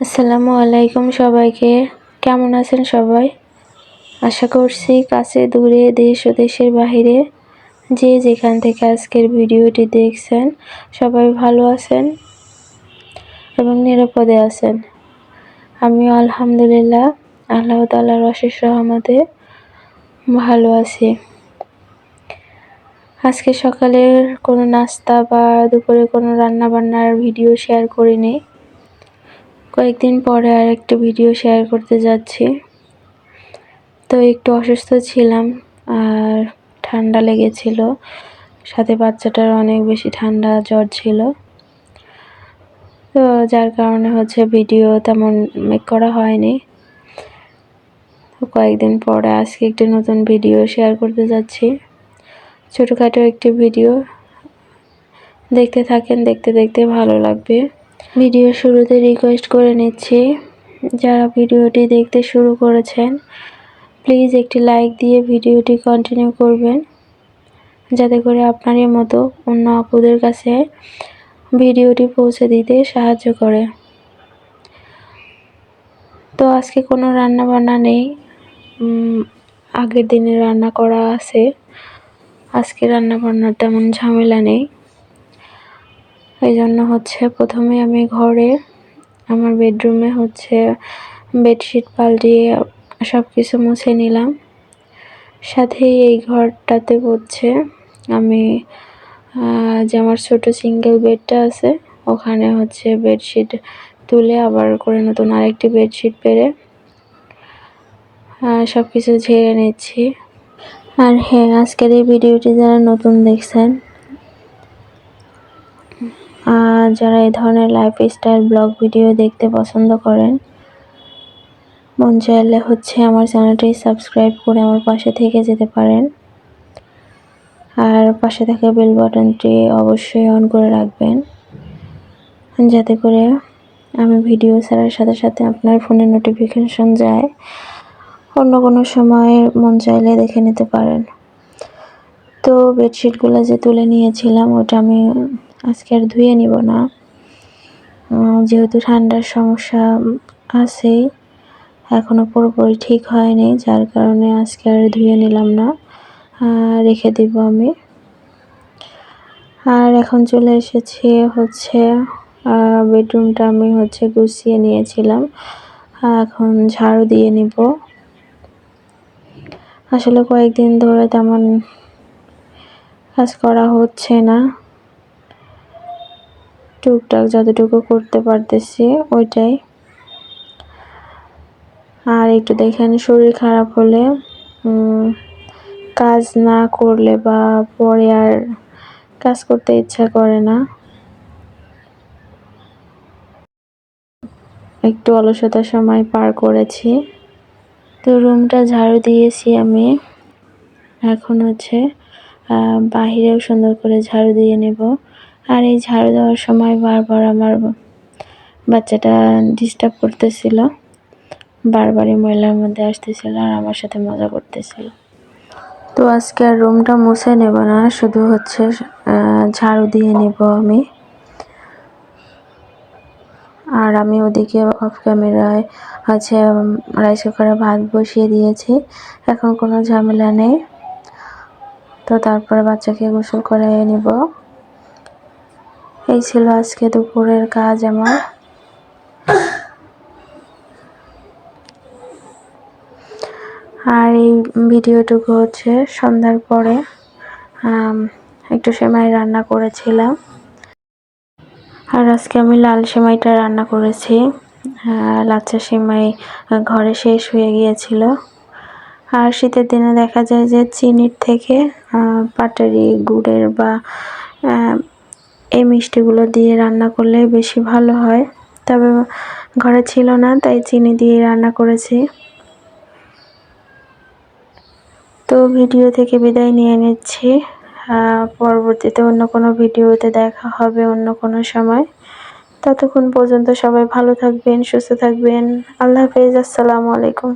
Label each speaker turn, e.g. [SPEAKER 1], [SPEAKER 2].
[SPEAKER 1] আসসালামু আলাইকুম সবাইকে। কেমন আছেন সবাই? আশা করছি কাছে দূরে দেশ ও দেশের বাহিরে যে যেখান থেকে আজকের ভিডিওটি দেখছেন সবাই ভালো আছেন এবং নিরাপদে আছেন। আমিও আলহামদুলিল্লাহ আল্লাহ তাআলার অশেষ রহমতে ভালো আছি। আজকে সকালের কোনো নাস্তা বা দুপুরে কোনো রান্না বান্নার ভিডিও শেয়ার করিনি। কয়েকদিন পরে আরেকটা ভিডিও শেয়ার করতে যাচ্ছি। তো একটু অসুস্থ ছিলাম আর ঠান্ডা লেগেছিল, সাথে বাচ্চাটার অনেক বেশি ঠান্ডা জ্বর ছিল। তো যার কারণে ভিডিও তেমন মেক করা হয়নি। তো কয়েকদিন পরে আজকে একটি নতুন ভিডিও শেয়ার করতে যাচ্ছি, ছোটোখাটো একটি ভিডিও। দেখতে থাকেন, দেখতে দেখতে ভালো লাগবে। ভিডিও শুরুতে রিকোয়েস্ট করে নিচ্ছি, যারা ভিডিওটি দেখতে শুরু করেছেন প্লিজ একটি লাইক দিয়ে ভিডিওটি কন্টিনিউ করবেন, যাতে করে আপনারই মতো অন্য আপুদের কাছে ভিডিওটি পৌঁছে দিতে সাহায্য করে। তো আজকে কোনো রান্না বান্না নেই, আগের দিনে রান্না করা আছে। আজকে রান্না বান্নার তেমন ঝামেলা নেই। এই জন্য প্রথমে আমি ঘরে আমার বেডরুমে বেডশিট পাল্টিয়ে সব কিছু মুছে নিলাম। সাথেই এই ঘরটাতে আমি যে আমার ছোট সিঙ্গেল বেডটা আছে ওখানে বেডশিট তুলে আবার করে নতুন আরেকটি বেডশিট পেরে সব কিছু ঝেড়ে নিচ্ছি। আর হ্যাঁ, আজকের এই ভিডিওটি যারা নতুন দেখছেন, যারা এই ধরনের লাইফস্টাইল ব্লগ ভিডিও দেখতে পছন্দ করেন, মন চাইলে আমার চ্যানেলটি সাবস্ক্রাইব করে আমার পাশে থেকে যেতে পারেন। আর পাশে থাকা বেল বাটনটি অবশ্যই অন করে রাখবেন, যাতে করে আমি ভিডিও ছাড়ার সাথে সাথে আপনার ফোনে নোটিফিকেশন যায়, অন্য কোনো সময় মন চাইলে দেখে নিতে পারেন। তো বেডশিটগুলো যে তুলে নিয়েছিলাম ওটা আমি আজকে আর ধুয়ে নিব না, যেহেতু ঠান্ডার সমস্যা আছেই, এখনো পুরোপুরি ঠিক হয়নি, যার কারণে আজকে আর ধুয়ে নিলাম না, রেখে দিব আমি। আর এখন চলে এসেছি বেডরুমটা আমি গুছিয়ে নিয়েছিলাম, এখন ঝাড়ু দিয়ে নিব। আসলে কয়েকদিন ধরে তেমন কাজ করা হচ্ছে না, টুকটাক যতটুকু করতে পারতেছি ওইটাই। আর একটু দেখেন, শরীর খারাপ হলে কাজ না করলে বা পরে আর কাজ করতে ইচ্ছা করে না, একটু অলসতার সময় পার করেছি। তো রুমটা ঝাড়ু দিয়েছি আমি, এখন বাহিরেও সুন্দর করে ঝাড়ু দিয়ে নেব। আর এই ঝাড়ু দেওয়ার সময় বারবার আমার বাচ্চাটা ডিস্টার্ব করতেছিল, বারবারই ময়লার মধ্যে আসতেছিল আর আমার সাথে মজা করতেছিল। তো আজকে আর রুমটা মুছে নেব না, শুধু ঝাড়ু দিয়ে নেব আমি। আর আমি ওদিকে অফ ক্যামেরায় রাইস কুকারে ভাত বসিয়ে দিয়েছি, এখন কোনো ঝামেলা নেই। তো তারপরে বাচ্চাকে গোসল করে নিব। এই ছিল আজকে দুপুরের কাজ আমার। আর এই ভিডিওটুকু সন্ধ্যার পরে একটু সেমাই রান্না করেছিলাম। আর আজকে আমি লাল সেমাইটা রান্না করেছি, লাচ্ছা সেমাই ঘরে শেষ হয়ে গিয়েছিল। আর শীতের দিনে দেখা যায় যে চিনির থেকে পাটারি গুড়ের বা এই মিষ্টিগুলো দিয়ে রান্না করলে বেশি ভালো হয়, তবে ঘরে ছিল না তাই চিনি দিয়ে রান্না করেছি। তো ভিডিও থেকে বিদায় নিয়ে নিচ্ছি, পরবর্তীতে অন্য কোনো ভিডিওতে দেখা হবে অন্য কোনো সময়। ততক্ষণ পর্যন্ত সবাই ভালো থাকবেন, সুস্থ থাকবেন। আল্লাহ হাফেজ, আসসালামু আলাইকুম।